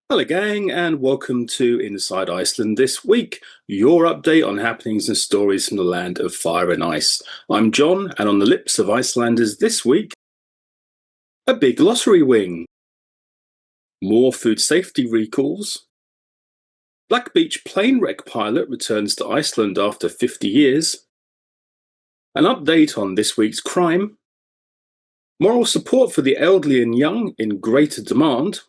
Hello, gang, and welcome to Inside Iceland This week, your update on happenings and stories from the land of fire and ice. I'm John, and on the lips of Icelanders this week, a big lottery wing, more food safety recalls, Black Beach plane wreck pilot returns to Iceland after 50 years, an update on this week's crime, moral support for the elderly and young in greater demand,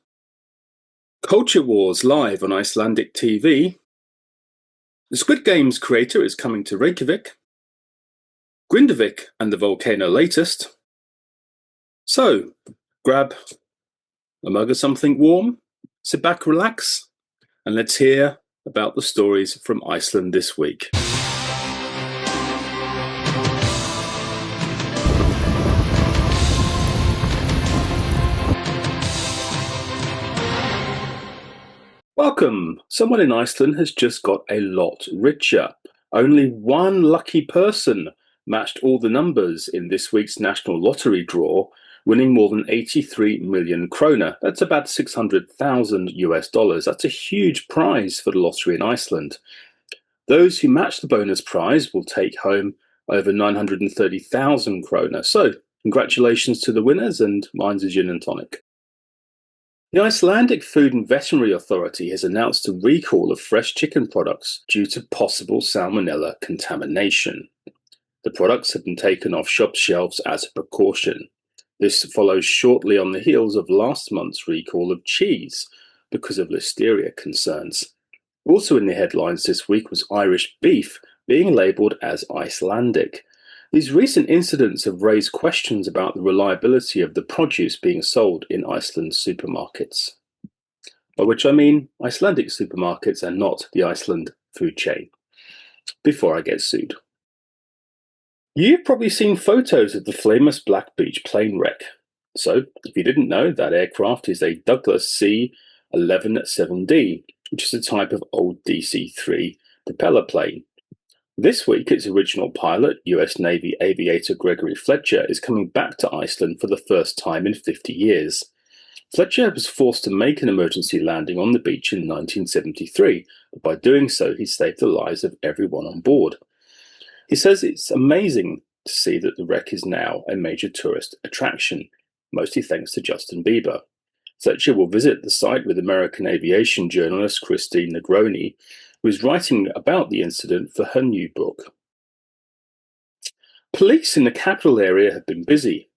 culture wars live on Icelandic TV, the Squid Game's creator is coming to Reykjavik, Grindavik and the volcano latest. So, grab a mug of something warm, sit back, relax, and let's hear about the stories from Iceland this week. Welcome! Someone in Iceland has just got a lot richer. Only one lucky person matched all the numbers in this week's national lottery draw, winning more than 83 million kroner. That's about 600,000 US dollars. That's a huge prize for the lottery in Iceland. Those who match the bonus prize will take home over 930,000 kroner. So, congratulations to the winners, and mine's a gin and tonic. The Icelandic Food and Veterinary Authority has announced a recall of fresh chicken products due to possible salmonella contamination. The products have been taken off shop shelves as a precaution. This follows shortly on the heels of last month's recall of cheese because of listeria concerns. Also in the headlines this week was Irish beef being labelled as Icelandic. These recent incidents have raised questions about the reliability of the produce being sold in Iceland's supermarkets. By which I mean Icelandic supermarkets and not the Iceland food chain. Before I get sued. You've probably seen photos of the famous Black Beach plane wreck. So, if you didn't know, that aircraft is a Douglas C-11-7D, which is a type of old DC-3 propeller plane. This week, its original pilot, US Navy aviator Gregory Fletcher, is coming back to Iceland for the first time in 50 years. Fletcher was forced to make an emergency landing on the beach in 1973, but by doing so, he saved the lives of everyone on board. He says it's amazing to see that the wreck is now a major tourist attraction, mostly thanks to Justin Bieber. Fletcher will visit the site with American aviation journalist Christine Negroni, who is writing about the incident for her new book. Police in the capital area have been busy.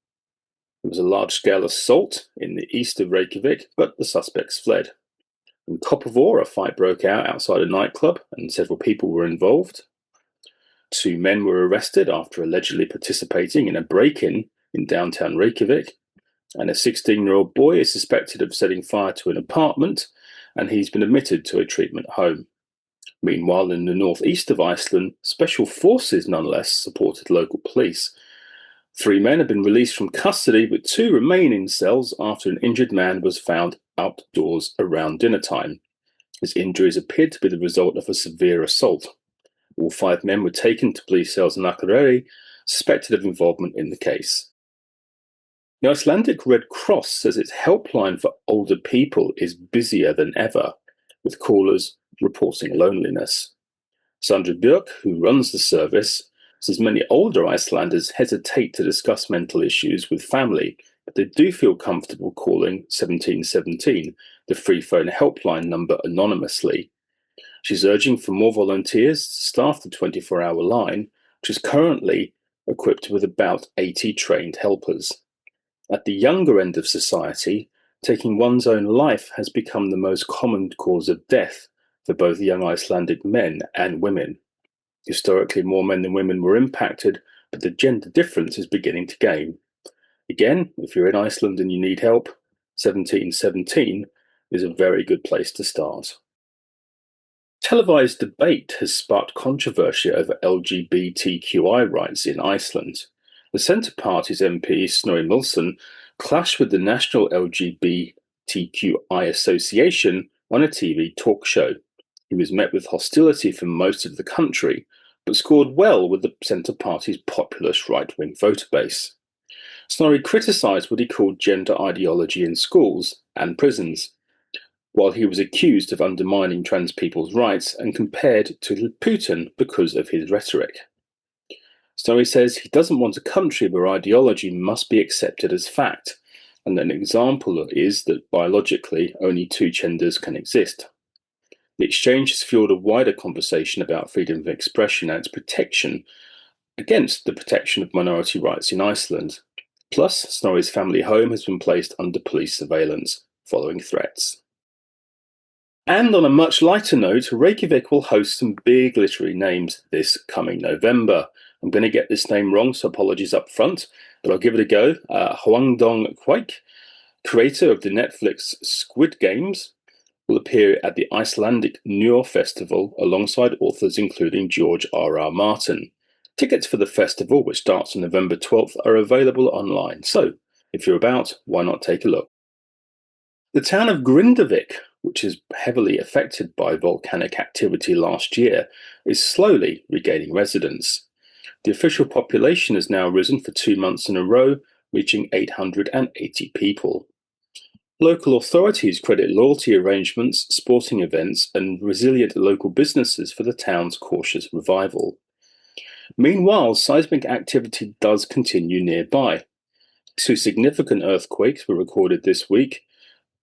There was a large-scale assault in the east of Reykjavik, but the suspects fled. In Kopovor, a fight broke out outside a nightclub, and several people were involved. 2 men were arrested after allegedly participating in a break-in in downtown Reykjavik, and a 16-year-old boy is suspected of setting fire to an apartment, and he's been admitted to a treatment home. Meanwhile, in the northeast of Iceland, special forces nonetheless supported local police. 3 men have been released from custody, but 2 remain in cells after an injured man was found outdoors around dinner time. His injuries appeared to be the result of a severe assault. All 5 men were taken to police cells in Akureyri, suspected of involvement in the case. The Icelandic Red Cross says its helpline for older people is busier than ever, with callers reporting loneliness. Sandra Björk, who runs the service, says many older Icelanders hesitate to discuss mental issues with family, but they do feel comfortable calling 1717, the free phone helpline number, anonymously. She's urging for more volunteers to staff the 24-hour line, which is currently equipped with about 80 trained helpers. At the younger end of society, taking one's own life has become the most common cause of death for both young Icelandic men and women. Historically, more men than women were impacted, but the gender difference is beginning to gain. Again, if you're in Iceland and you need help, 1717 is a very good place to start. Televised debate has sparked controversy over LGBTQI rights in Iceland. The Centre Party's MP Snorri Milson clashed with the National LGBTQI Association on a TV talk show. He was met with hostility from most of the country, but scored well with the Centre Party's populist right-wing voter base. Snorri criticised what he called gender ideology in schools and prisons. while he was accused of undermining trans people's rights and compared to Putin because of his rhetoric. Snorri says he doesn't want a country where ideology must be accepted as fact, and an example is that biologically only two genders can exist. The exchange has fueled a wider conversation about freedom of expression and its protection against the protection of minority rights in Iceland. Plus, Snorri's family home has been placed under police surveillance following threats. And on a much lighter note, Reykjavik will host some big literary names this coming November. I'm going to get this name wrong, so apologies up front, but I'll give it a go. Hwangdong Kwak, creator of the Netflix Squid Games, will appear at the Icelandic Njör Festival alongside authors including George R.R. Martin. Tickets for the festival, which starts on November 12th, are available online, so if you're about, why not take a look? The town of Grindavik, which is heavily affected by volcanic activity last year, is slowly regaining residents. The official population has now risen for 2 months in a row, reaching 880 people. Local authorities credit loyalty arrangements, sporting events, and resilient local businesses for the town's cautious revival. Meanwhile, seismic activity does continue nearby. 2 significant earthquakes were recorded this week,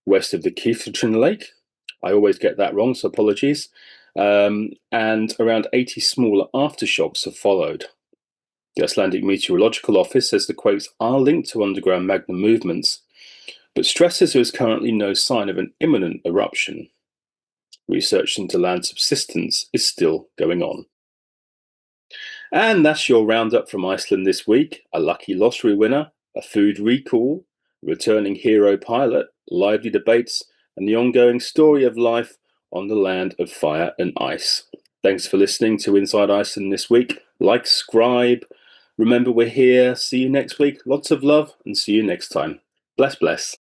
west of the Kieftrin Lake. I always get that wrong, so apologies. And around 80 smaller aftershocks have followed. The Icelandic Meteorological Office says the quakes are linked to underground magma movements, but stresses there is currently no sign of an imminent eruption. Research into land subsidence is still going on. And that's your roundup from Iceland this week. A lucky lottery winner, a food recall, a returning hero pilot, lively debates, and the ongoing story of life on the land of fire and ice. Thanks for listening to Inside Iceland this week. Like, subscribe. Remember, we're here. See you next week. Lots of love, and see you next time. Bless, bless.